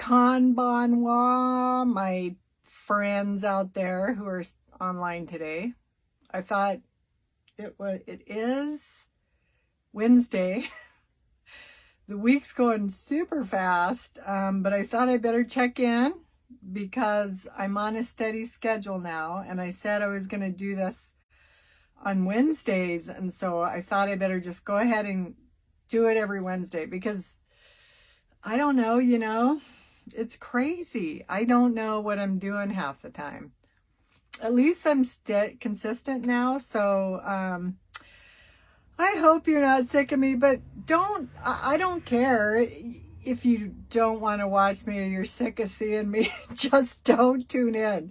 Konbanwa, my friends out there who are online today. I thought it is Wednesday. The week's going super fast, but I thought I better check in because I'm on a steady schedule now, and I said I was going to do this on Wednesdays, and so I thought I better just go ahead and do it every Wednesday because I don't know, it's crazy. I don't know what I'm doing half the time. At least I'm consistent now, so I hope you're not sick of me, but I don't care if you don't want to watch me or you're sick of seeing me. Just don't tune in.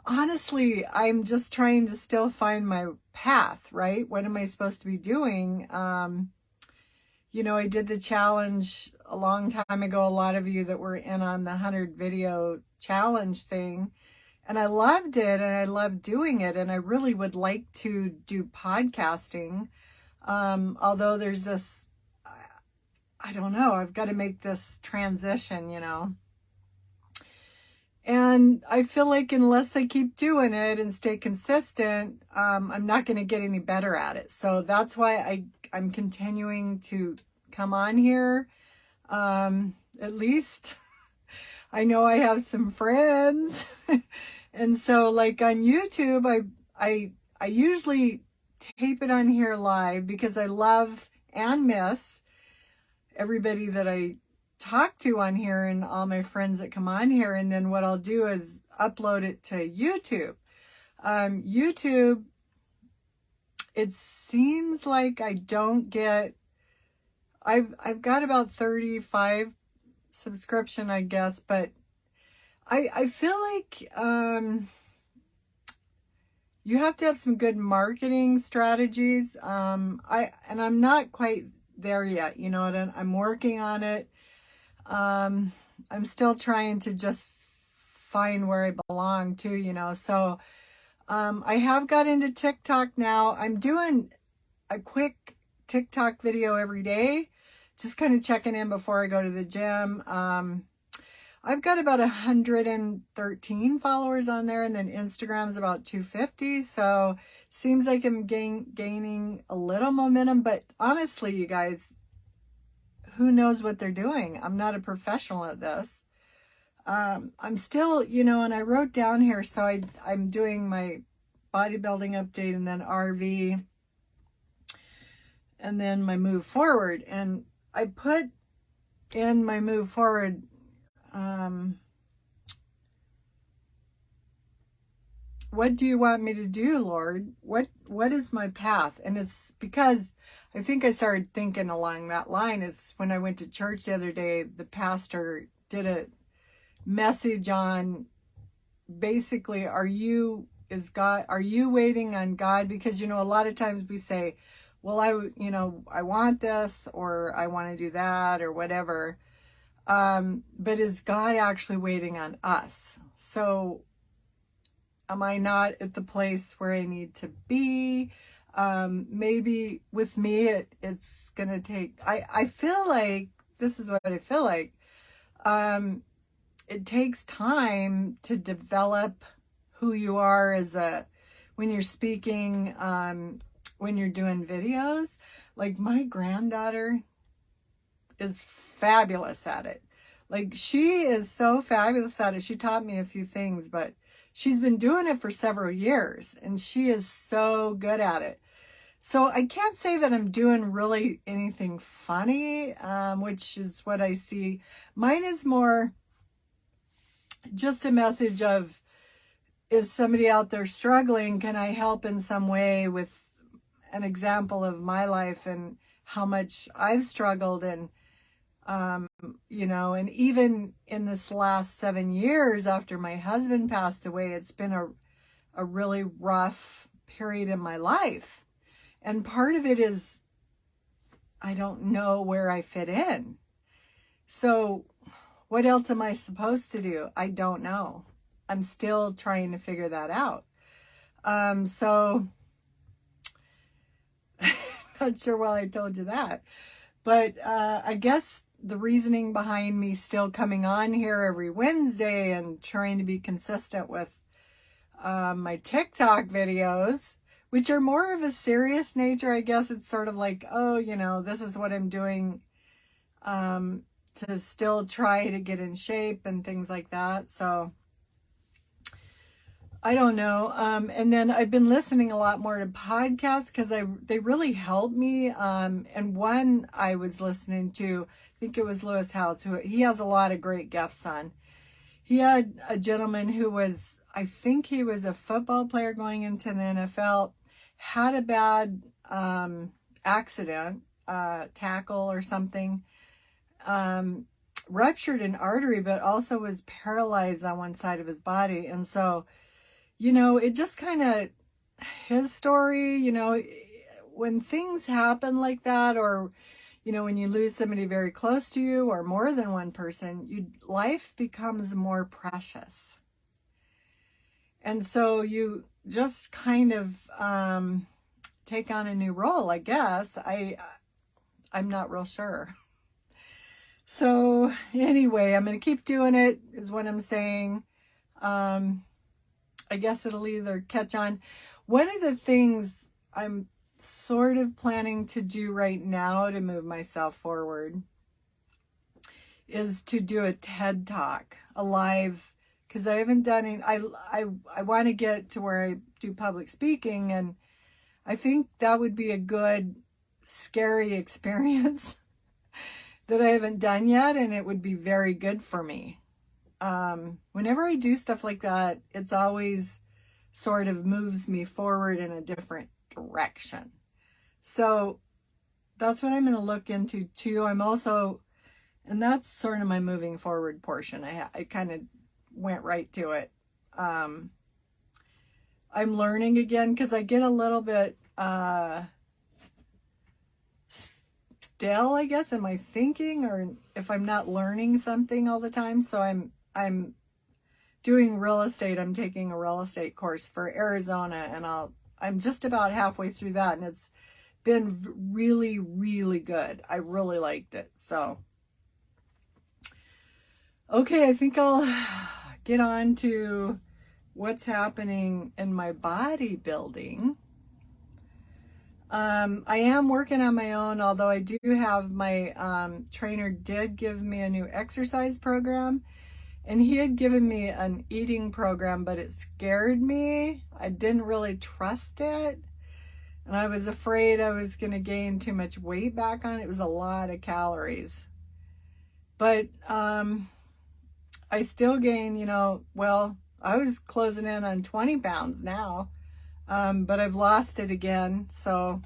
Honestly, I'm just trying to still find my path, right? What am I supposed to be doing? I did the challenge a long time ago. A lot of you that were in on the 100 video challenge thing, and I loved it and I loved doing it. And I really would like to do podcasting. Although there's this, I don't know, I've got to make this transition, And I feel like unless I keep doing it and stay consistent, I'm not going to get any better at it. So that's why I'm continuing to come on here. At least I know I have some friends. And so like on YouTube, I usually tape it on here live because I love and miss everybody that I talk to on here and all my friends that come on here. And then what I'll do is upload it to YouTube. YouTube, it seems like I don't get, I've got about 35 subscription, I guess, but I feel like you have to have some good marketing strategies. I'm not quite there yet, I'm working on it. I'm still trying to just find where I belong to, so I have got into TikTok now. I'm doing a quick TikTok video every day, just kind of checking in before I go to the gym. I've got about 113 followers on there, and then Instagram's about 250. So seems like I'm gaining a little momentum, but honestly, you guys, who knows what they're doing? I'm not a professional at this. I'm still, and I wrote down here, so I'm doing my bodybuilding update and then RV and then my move forward. And I put in my move forward, what do you want me to do, Lord? What is my path? And it's because I think I started thinking along that line is when I went to church the other day, the pastor did a message on basically, are you waiting on God? Because, a lot of times we say, well, I want this, or I want to do that, or whatever. But is God actually waiting on us? So am I not at the place where I need to be? Maybe with me, it's going to take, I feel like, this is what I feel like. It takes time to develop who you are when you're speaking, when you're doing videos. Like my granddaughter is fabulous at it. Like she is so fabulous at it. She taught me a few things, but she's been doing it for several years and she is so good at it. So I can't say that I'm doing really anything funny, which is what I see. Mine is more just a message of, is somebody out there struggling? Can I help in some way with an example of my life and how much I've struggled? And, and even in this last 7 years after my husband passed away, it's been a really rough period in my life. And part of it is I don't know where I fit in. So what else am I supposed to do? I don't know. I'm still trying to figure that out. So not sure why I told you that, but I guess the reasoning behind me still coming on here every Wednesday and trying to be consistent with my TikTok videos, which are more of a serious nature. I guess it's sort of like, oh, you know, this is what I'm doing to still try to get in shape and things like that. So I don't know. And then I've been listening a lot more to podcasts because they really help me. And one I was listening to, I think it was Lewis House, who he has a lot of great guests on. He had a gentleman who was, I think he was a football player going into the NFL, had a bad accident, tackle or something, ruptured an artery, but also was paralyzed on one side of his body. And so, you know, it just kind of, his story, you know, when things happen like that, or, you know, when you lose somebody very close to you or more than one person, life becomes more precious. And so you just kind of take on a new role, I guess. I'm not real sure. So anyway, I'm going to keep doing it, is what I'm saying. I guess it'll either catch on. One of the things I'm sort of planning to do right now to move myself forward is to do a TED Talk, a live, because I haven't done it. I want to get to where I do public speaking, and I think that would be a good, scary experience that I haven't done yet, and it would be very good for me. Whenever I do stuff like that, it's always sort of moves me forward in a different direction. So that's what I'm going to look into too. I'm also, and that's sort of my moving forward portion. I kind of went right to it. I'm learning again because I get a little bit stale, I guess, in my thinking, or if I'm not learning something all the time. So I'm doing real estate. I'm taking a real estate course for Arizona, and I'm just about halfway through that, and it's been really, really good. I really liked it. So, okay, I think I'll get on to what's happening in my bodybuilding. I am working on my own, although I do have my trainer did give me a new exercise program, and he had given me an eating program, but it scared me. I didn't really trust it, and I was afraid I was going to gain too much weight back on it. It was a lot of calories, but I still gain, you know, well, I was closing in on 20 pounds now. But I've lost it again. So,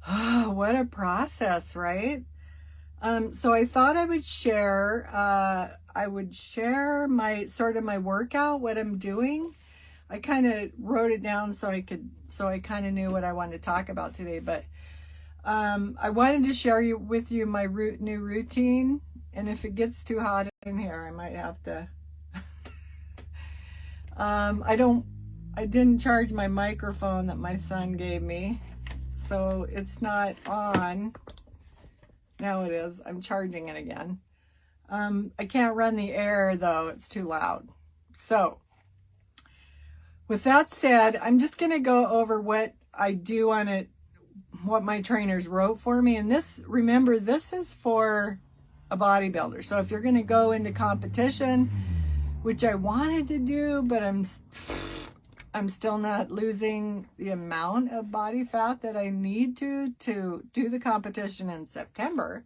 what a process, right? So I thought I would share, my sort of my workout, what I'm doing. I kind of wrote it down so I kind of knew what I wanted to talk about today. But I wanted to share with you my new routine. And if it gets too hot in here, I might have to. I didn't charge my microphone that my son gave me, so it's not on. Now it is. I'm charging it again. I can't run the air though. It's too loud. So with that said, I'm just going to go over what I do on it, what my trainers wrote for me. And remember, this is for a bodybuilder. So if you're going to go into competition, which I wanted to do, but I'm still not losing the amount of body fat that I need to do the competition in September.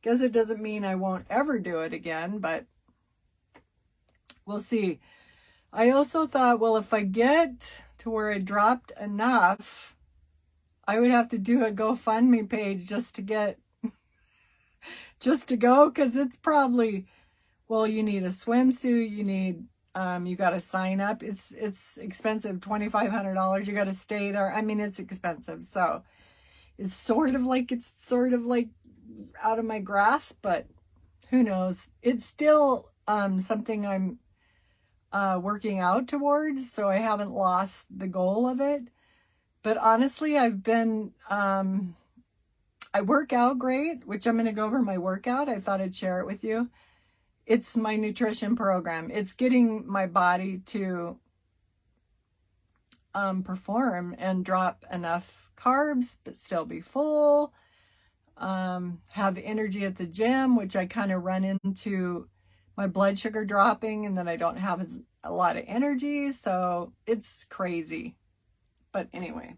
Guess it doesn't mean I won't ever do it again, but we'll see. I also thought, well, if I get to where I dropped enough, I would have to do a GoFundMe page just to go, because it's probably, well, you need a swimsuit, you got to sign up. It's expensive, $2,500. You got to stay there. I mean, it's expensive. So it's sort of like out of my grasp, but who knows? It's still something I'm working out towards, so I haven't lost the goal of it. But honestly, I've been I work out great, which I'm going to go over my workout. I thought I'd share it with you. It's my nutrition program. It's getting my body to perform and drop enough carbs, but still be full. Have energy at the gym, which I kind of run into my blood sugar dropping and then I don't have a lot of energy. So it's crazy. But anyway.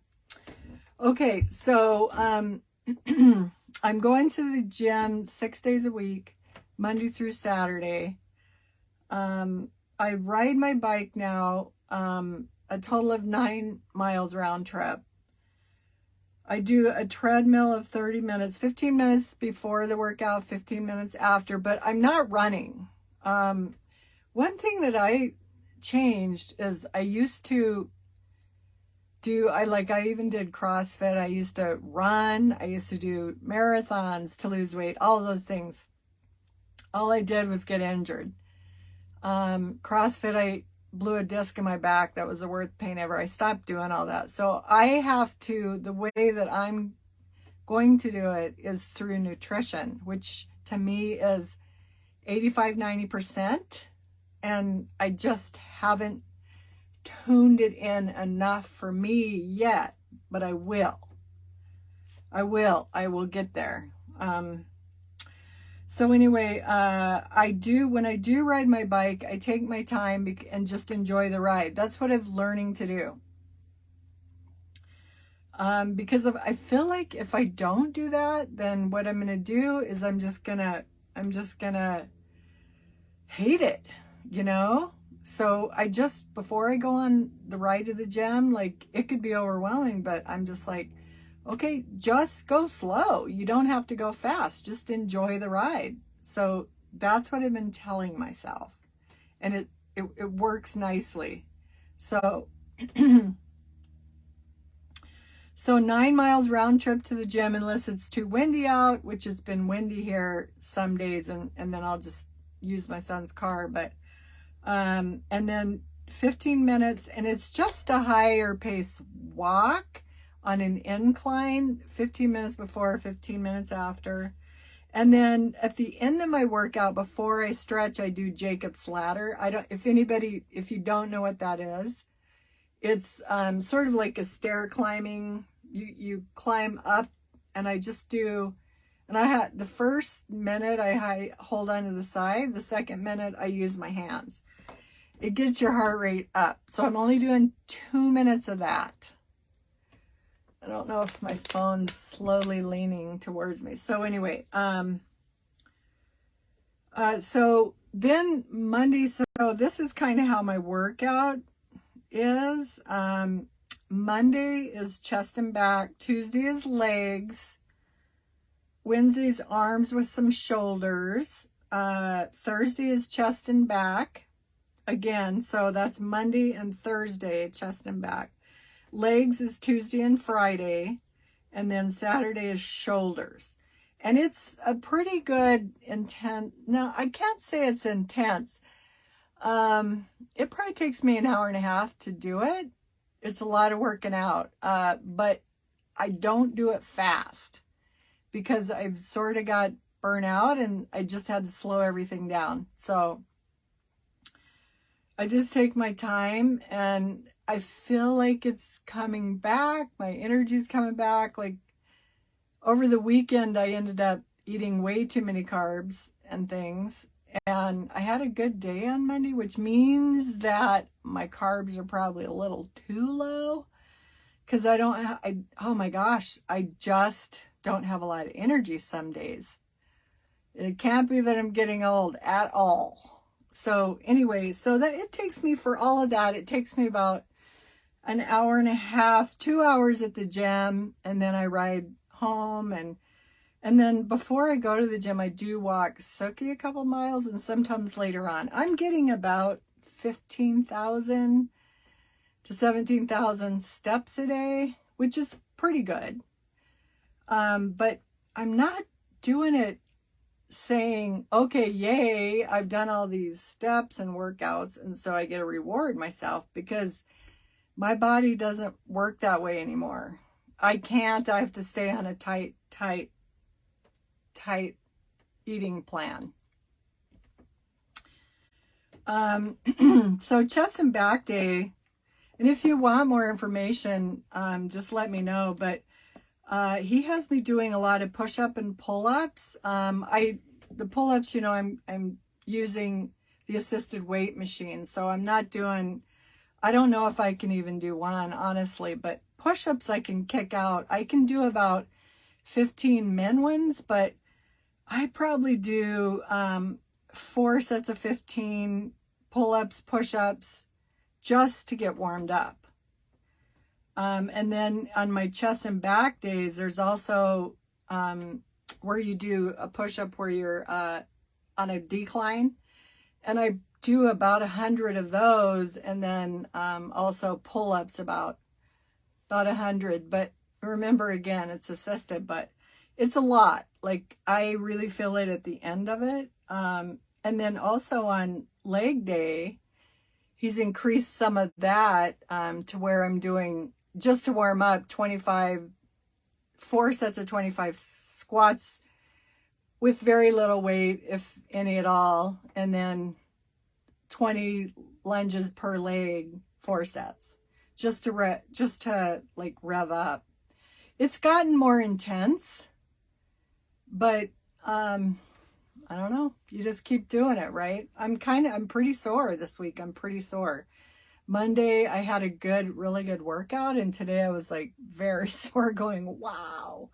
Okay, so I'm going to the gym 6 days a week, Monday through Saturday. I ride my bike now, a total of 9 miles round trip. I do a treadmill of 30 minutes, 15 minutes before the workout, 15 minutes after, but I'm not running. One thing that I changed is I used to I even did CrossFit. I used to run. I used to do marathons to lose weight, all of those things. All I did was get injured. CrossFit, I blew a disc in my back. That was the worst pain ever. I stopped doing all that. So I have to, the way that I'm going to do it is through nutrition, which to me is 85-90%. And I just haven't tuned it in enough for me yet, but I will get there. So anyway, when I do ride my bike, I take my time and just enjoy the ride. That's what I'm learning to do. Because I feel like if I don't do that, then what I'm going to do is I'm just going to hate it, you know? So before I go on the ride to the gym, like it could be overwhelming, but I'm just like, okay, just go slow. You don't have to go fast. Just enjoy the ride. So that's what I've been telling myself. And it works nicely. So, so 9 miles round trip to the gym, unless it's too windy out, which it's been windy here some days, and then I'll just use my son's car, but and then 15 minutes, and it's just a higher pace walk on an incline, 15 minutes before, 15 minutes after. And then at the end of my workout, before I stretch, I do Jacob's ladder. If you don't know what that is, it's sort of like a stair climbing. You climb up, and I just do, and the first minute I hold onto the side, the second minute I use my hands. It gets your heart rate up. So I'm only doing 2 minutes of that. I don't know if my phone's slowly leaning towards me. So anyway, so then Monday, so this is kind of how my workout is. Monday is chest and back. Tuesday is legs. Wednesday's arms with some shoulders. Thursday is chest and back. Again, so that's Monday and Thursday, chest and back. Legs is Tuesday and Friday, and then Saturday is shoulders. And it's a pretty good intense. Now, I can't say it's intense. It probably takes me an hour and a half to do it. It's a lot of working out, but I don't do it fast because I've sort of got burnout and I just had to slow everything down. So I just take my time, and I feel like it's coming back. My energy's coming back. Like over the weekend, I ended up eating way too many carbs and things. And I had a good day on Monday, which means that my carbs are probably a little too low because oh my gosh, I just don't have a lot of energy some days. It can't be that I'm getting old at all. So anyway, so that it takes me, for all of that, it takes me about an hour and a half, 2 hours at the gym, and then I ride home, and then before I go to the gym, I do walk Suki a couple miles, and sometimes later on. I'm getting about 15,000 to 17,000 steps a day, which is pretty good. But I'm not doing it saying, okay, yay, I've done all these steps and workouts, and so I get to reward myself, because my body doesn't work that way anymore. I have to stay on a tight tight eating plan. So chest and back day, and if you want more information, just let me know. But he has me doing a lot of push-up and pull-ups. The pull-ups, you know, I'm using the assisted weight machine, so I'm not doing, I don't know if I can even do one, honestly, but push-ups I can kick out. I can do about 15 min ones, but I probably do 4 sets of 15 pull-ups, push-ups, just to get warmed up. And then on my chest and back days, there's also where you do a push-up where you're on a decline. And I do about 100 of those, and then also pull-ups about 100. But remember, again, it's assisted, but it's a lot. Like, I really feel it at the end of it. And then also on leg day, he's increased some of that to where I'm doing, just to warm up, 4 sets of 25 squats with very little weight, if any at all, and then 20 lunges per leg, 4 sets, just to like rev up. It's gotten more intense, but I don't know. You just keep doing it, right? I'm pretty sore this week. I'm pretty sore. Monday, I had a really good workout, and today I was like very sore, going, wow.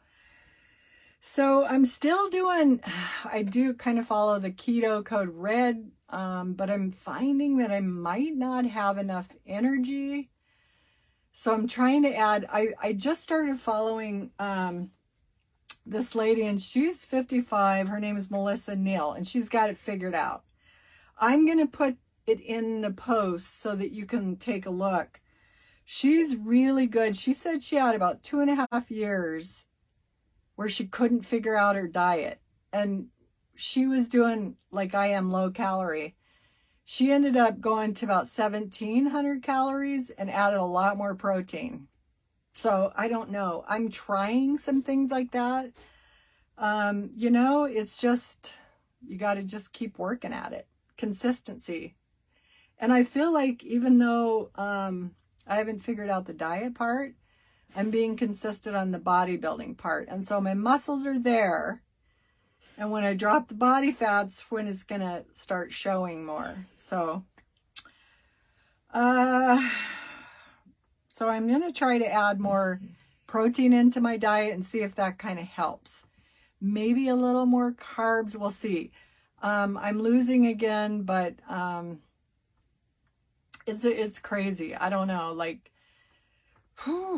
So I'm still doing, I do kind of follow the keto code red, but I'm finding that I might not have enough energy. So I'm trying to add, I just started following this lady, and she's 55. Her name is Melissa Neal, and she's got it figured out. I'm going to put it in the post so that you can take a look. She's really good. She said she had about 2.5 years where she couldn't figure out her diet, and she was doing like I am, low calorie. She ended up going to about 1,700 calories and added a lot more protein. So I don't know. I'm trying some things like that. You know, it's just, you got to just keep working at it. Consistency. And I feel like even though I haven't figured out the diet part, I'm being consistent on the bodybuilding part. And so my muscles are there. And when I drop the body fats, when it's going to start showing more. So I'm going to try to add more protein into my diet and see if that kind of helps. Maybe a little more carbs. We'll see. I'm losing again, but it's crazy. I don't know. Like,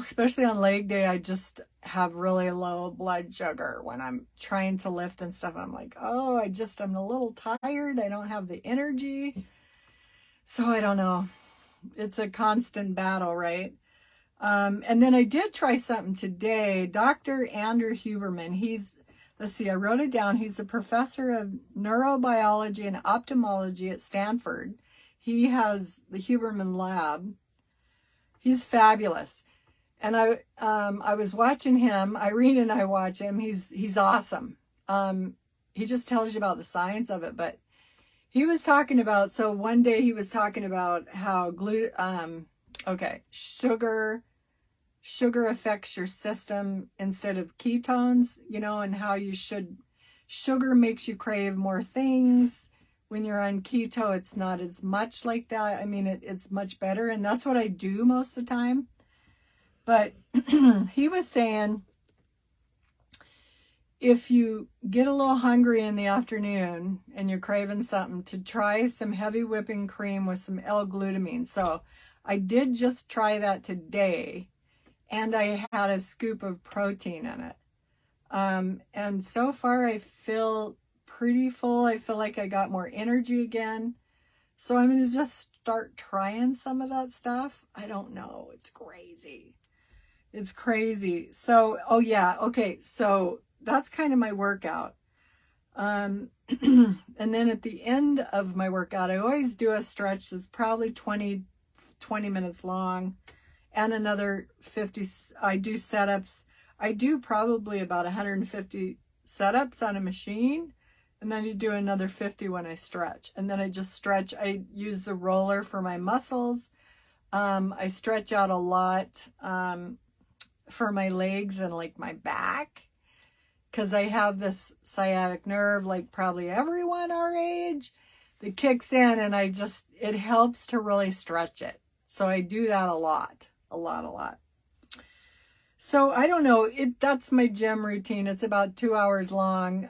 especially on leg day, I just have really low blood sugar when I'm trying to lift and stuff. I'm like, oh, I'm a little tired. I don't have the energy. So I don't know. It's a constant battle, right? And then I did try something today. Dr. Andrew Huberman, let's see, I wrote it down. He's a professor of neurobiology and ophthalmology at Stanford. He has the Huberman Lab. He's fabulous. And I was watching him. Irene and I watch him. He's awesome. He just tells you about the science of it. But he was talking about, so one day he was talking about how sugar affects your system instead of ketones, you know, and how sugar makes you crave more things. When you're on keto, it's not as much like that. I mean, it's much better. And that's what I do most of the time. But he was saying, if you get a little hungry in the afternoon and you're craving something, to try some heavy whipping cream with some L-glutamine. So I did just try that today, and I had a scoop of protein in it. And so far I feel pretty full. I feel like I got more energy again. So I'm going to just start trying some of that stuff. I don't know. It's crazy. It's crazy. So, oh yeah. Okay. So that's kind of my workout. And then at the end of my workout, I always do a stretch that's probably 20 minutes long, and another 50. I do setups. I do probably about 150 setups on a machine, and then you do another 50 when I stretch. And then I just stretch. I use the roller for my muscles. I stretch out a lot for my legs and like my back, because I have this sciatic nerve, like probably everyone our age, that kicks in, and it helps to really stretch it. So I do that a lot. So I don't know, that's my gym routine. It's about 2 hours long,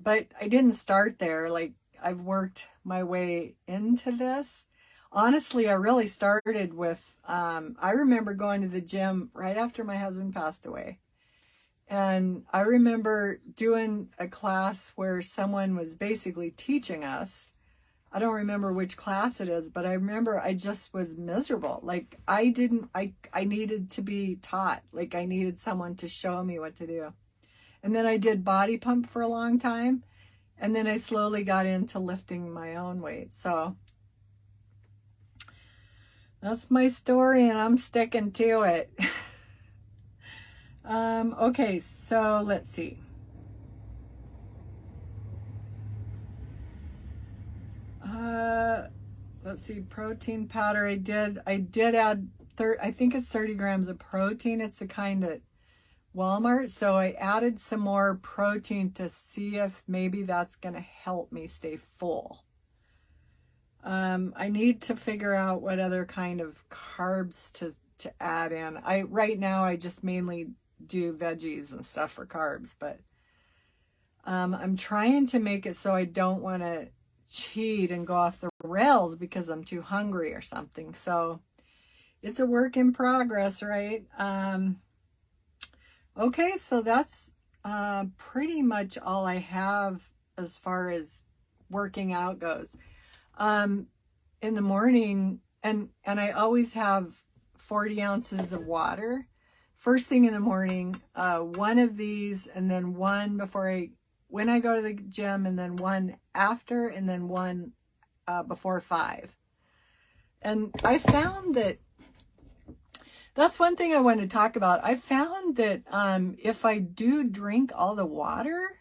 but I didn't start there. Like, I've worked my way into this. Honestly, I really started with, I remember going to the gym right after my husband passed away. And I remember doing a class where someone was basically teaching us. I don't remember which class it is, but I remember I just was miserable. Like, I needed to be taught. Like, I needed someone to show me what to do. And then I did body pump for a long time. And then I slowly got into lifting my own weight. So that's my story, and I'm sticking to it. Okay, so let's see. Let's see, protein powder. I did add, I think it's 30 grams of protein. It's the kind at Walmart. So I added some more protein to see if maybe that's going to help me stay full. I need to figure out what other kind of carbs to add in. Right now I just mainly do veggies and stuff for carbs, but I'm trying to make it so I don't want to cheat and go off the rails because I'm too hungry or something. So it's a work in progress, right? Okay, so that's pretty much all I have as far as working out goes. In the morning, and I always have 40 ounces of water first thing in the morning, one of these, and then one when I go to the gym, and then one after, and then one before 5. And I found that's one thing I want to talk about. I found that if I do drink all the water,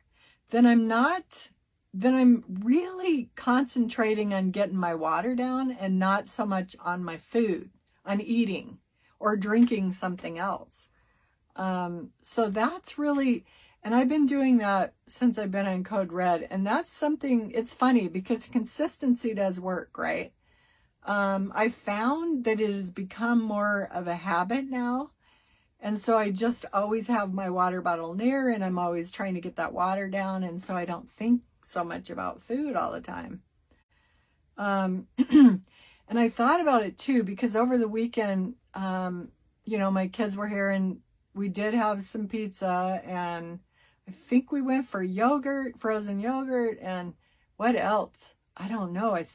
then I'm really concentrating on getting my water down and not so much on my food, on eating or drinking something else. So that's really, and I've been doing that since I've been on Code Red, and that's something, it's funny because consistency does work, right? I found that it has become more of a habit now. And so I just always have my water bottle near, and I'm always trying to get that water down. And so I don't think so much about food all the time. And I thought about it too, because over the weekend, my kids were here and we did have some pizza, and I think we went for yogurt, frozen yogurt, and what else? I don't know. I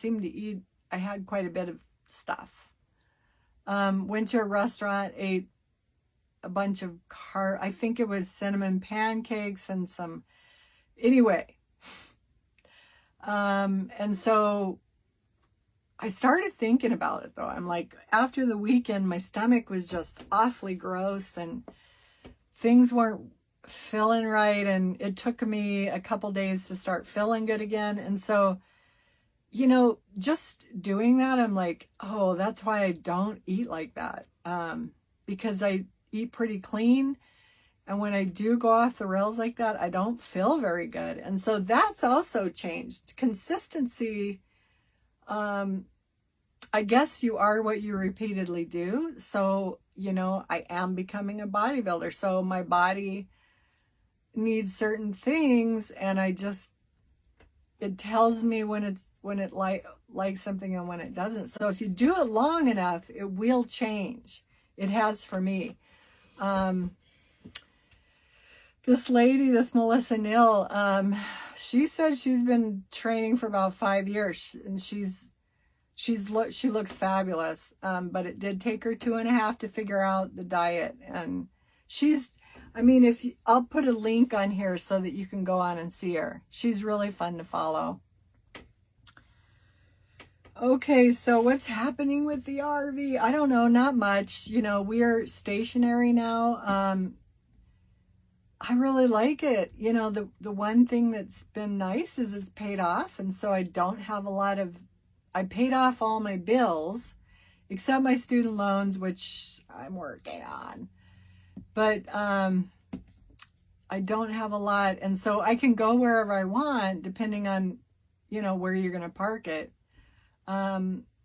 had quite a bit of stuff. Went to a restaurant, ate a bunch of I think it was cinnamon pancakes and anyway. And so I started thinking about it though. I'm like, after the weekend, my stomach was just awfully gross and things weren't feeling right. And it took me a couple days to start feeling good again. And so, just doing that, I'm like, oh, that's why I don't eat like that. Because I eat pretty clean. And when I do go off the rails like that, I don't feel very good. And so that's also changed. Consistency, I guess you are what you repeatedly do. So, I am becoming a bodybuilder. So my body needs certain things, and it tells me when it likes something and when it doesn't. So if you do it long enough, it will change. It has for me. This lady, this Melissa Nill, she said she's been training for about 5 years, and she looks fabulous. But it did take her 2.5 to figure out the diet, and I'll put a link on here so that you can go on and see her. She's really fun to follow. Okay, so what's happening with the RV? I don't know, not much. We are stationary now. I really like it. You know, the one thing that's been nice is it's paid off. And so I don't have a lot of, I paid off all my bills except my student loans, which I'm working on. But I don't have a lot. And so I can go wherever I want, depending on, you know, where you're going to park it.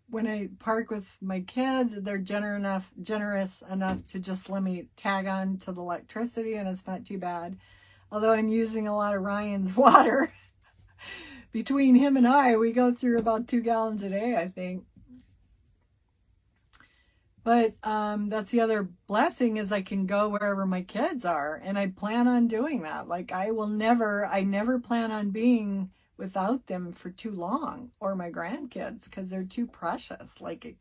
When I park with my kids, they're generous enough to just let me tag on to the electricity, and it's not too bad. Although I'm using a lot of Ryan's water. Between him and I, we go through about 2 gallons a day, I think. But that's the other blessing, is I can go wherever my kids are, and I plan on doing that. Like I never plan on being without them for too long, or my grandkids, because they're too precious. Like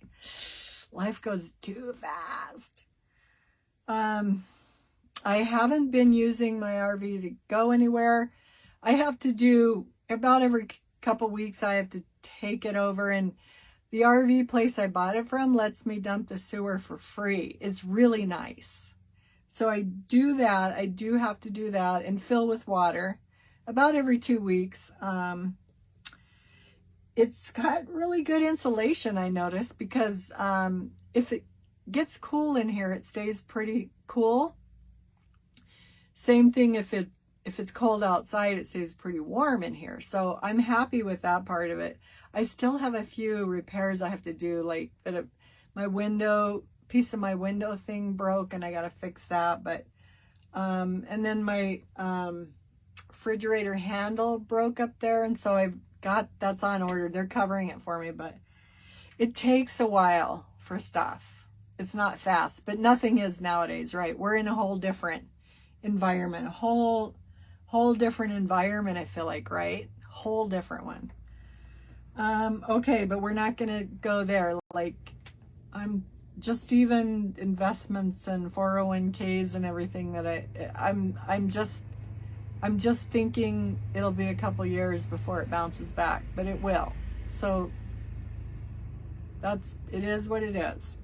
life goes too fast. I haven't been using my RV to go anywhere. I have to do about every couple weeks, I have to take it over, and the RV place I bought it from lets me dump the sewer for free. It's really nice. So I do that. I do have to do that and fill with water about every 2 weeks. It's got really good insulation, I noticed, because if it gets cool in here, it stays pretty cool. Same thing if it's cold outside, it stays pretty warm in here. So I'm happy with that part of it. I still have a few repairs I have to do, like that my window, piece of my window thing broke, and I got to fix that. But and then my refrigerator handle broke up there, and so that's on order. They're covering it for me, but it takes a while for stuff. It's not fast, but nothing is nowadays, right? We're in a whole different environment, a whole different environment, I feel like, right? Whole different one. Okay, but we're not gonna go there. Like, I'm just even investments and 401ks and everything that I'm just thinking it'll be a couple years before it bounces back, but it will. So it is what it is.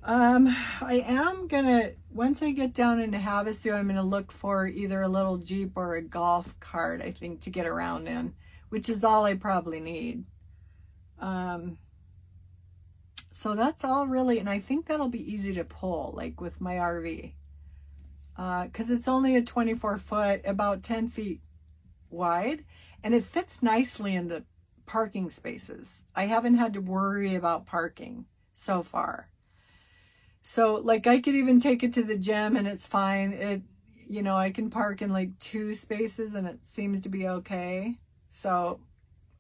I am gonna, once I get down into Havasu, I'm gonna look for either a little Jeep or a golf cart, I think, to get around in, which is all I probably need. So that's all really, and I think that'll be easy to pull, like with my RV. Because it's only a 24 foot, about 10 feet wide, and it fits nicely into parking spaces. I haven't had to worry about parking so far. So like I could even take it to the gym and it's fine. You know, I can park in like 2 spaces and it seems to be okay. So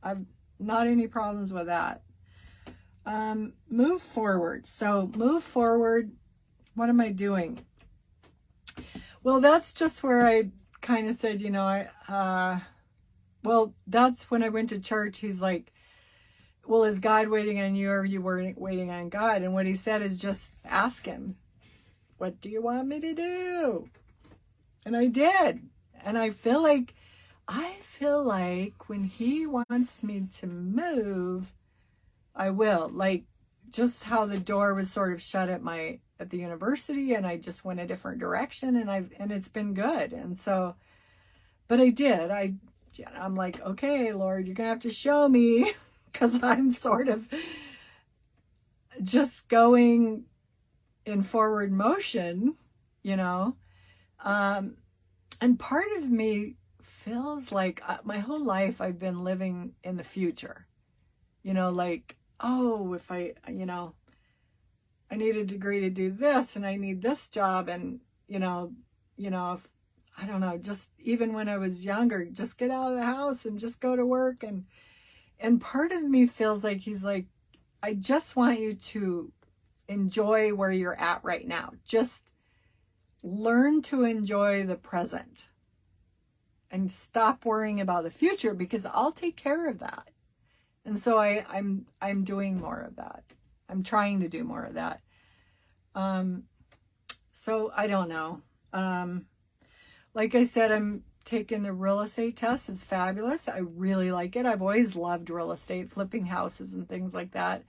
I've not any problems with that. Move forward. So move forward. What am I doing? Well, that's just where I kind of said, you know, well, that's when I went to church. He's like, well, is God waiting on you, or are you waiting on God? And what he said is just ask him, what do you want me to do? And I did. And I feel like when he wants me to move, I will. Like just how the door was sort of shut at the university, and I just went a different direction, and it's been good. And so, but I did. I'm like, okay, Lord, you're gonna have to show me, because I'm sort of just going in forward motion, you know. And part of me feels like my whole life I've been living in the future, you know, like, oh, if I need a degree to do this, and I need this job, and you know, if, I don't know, just even when I was younger, just get out of the house and just go to work. And part of me feels like he's like, I just want you to enjoy where you're at right now. Just learn to enjoy the present and stop worrying about the future, because I'll take care of that. And so I'm doing more of that. I'm trying to do more of that. So I don't know. Like I said, I'm taking the real estate test. It's fabulous. I really like it. I've always loved real estate, flipping houses and things like that.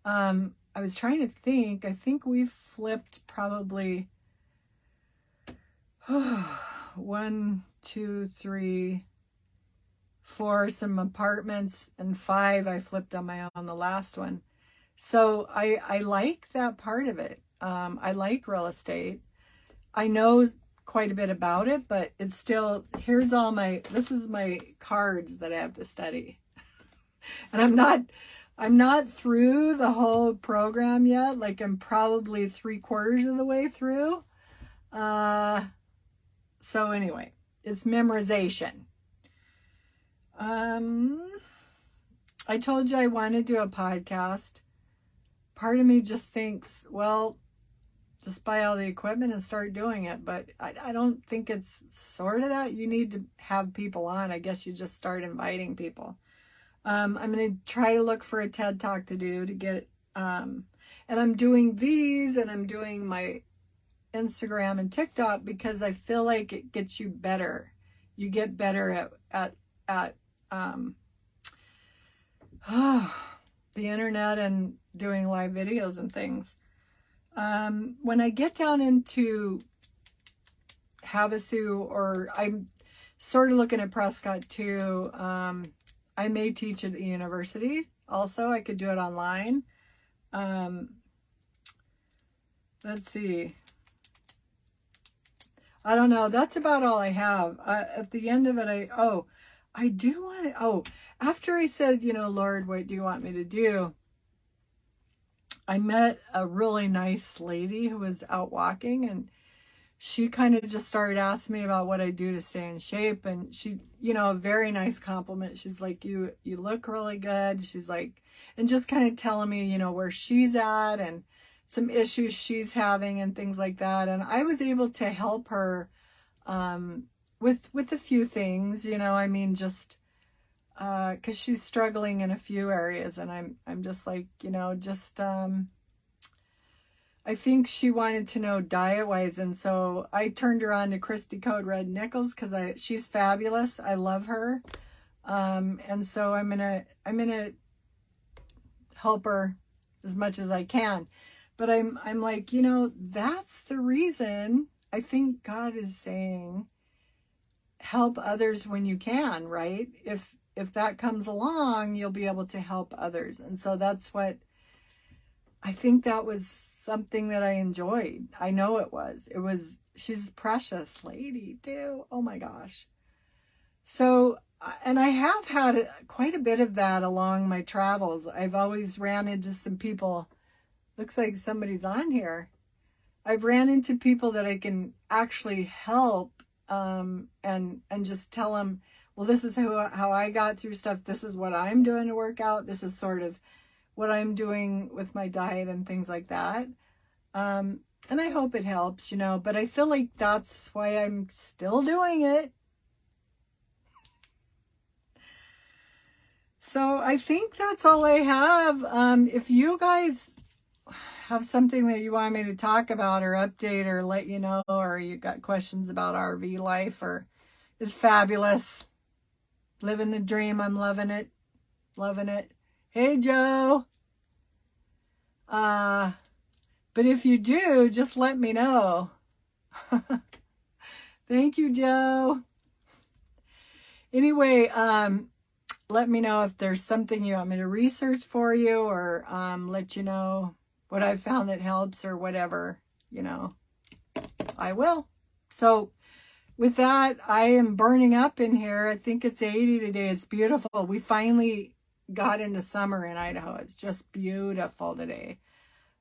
I was trying to think. I think we've flipped probably 1, 2, 3, 4, some apartments, and 5 I flipped on my own, the last one. So I like that part of it. I like real estate. I know quite a bit about it, but it's still, this is my cards that I have to study. And I'm not through the whole program yet. Like, I'm probably 3/4 of the way through. So anyway, it's memorization. I told you I want to do a podcast. Part of me just thinks, well, just buy all the equipment and start doing it. But I don't think it's sort of that. You need to have people on. I guess you just start inviting people. I'm going to try to look for a TED Talk to do to get, and I'm doing these, and I'm doing my Instagram and TikTok because I feel like it gets you better. You get better at the internet and doing live videos and things. When I get down into Havasu, or I'm sort of looking at Prescott too, I may teach at the university. Also, I could do it online. Let's see. I don't know. That's about all I have. At the end of it, I do want to, after I said, Lord, what do you want me to do? I met a really nice lady who was out walking, and she kind of just started asking me about what I do to stay in shape. And she, a very nice compliment. She's like, you look really good. She's like, and just kind of telling me, where she's at and some issues she's having and things like that. And I was able to help her with a few things, just because she's struggling in a few areas. And I'm just like, I think she wanted to know diet-wise, and so I turned her on to Christy Code Red Nichols because she's fabulous. I love her, and so I'm gonna help her as much as I can. But I'm like, that's the reason I think God is saying, help others when you can, right? If that comes along, you'll be able to help others, and so that's what I think. That was something that I enjoyed. I know it was. She's a precious lady too. Oh my gosh. So, and I have had quite a bit of that along my travels. I've always ran into some people. Looks like somebody's on here. I've ran into people that I can actually help, and just tell them, well, this is how I got through stuff. This is what I'm doing to work out. This is sort of what I'm doing with my diet and things like that. And I hope it helps, but I feel like that's why I'm still doing it. So I think that's all I have. If you guys have something that you want me to talk about or update or let you know, or you got questions about RV life, or it's fabulous. Living the dream. I'm loving it. Loving it. Hey, Joe. But if you do, just let me know. Thank you, Joe. Anyway, let me know if there's something you want me to research for you, or let you know what I've found that helps, or whatever, I will. So with that, I am burning up in here. I think it's 80 today. It's beautiful. We finally got into summer in Idaho. It's just beautiful today.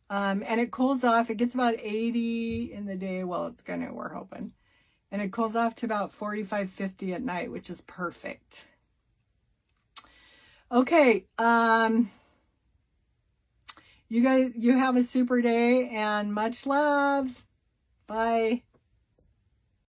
And it cools off. It gets about 80 in the day. Well, it's gonna, we're hoping. And it cools off to about 45, 50 at night, which is perfect. Okay. You guys, you have a super day, and much love. Bye.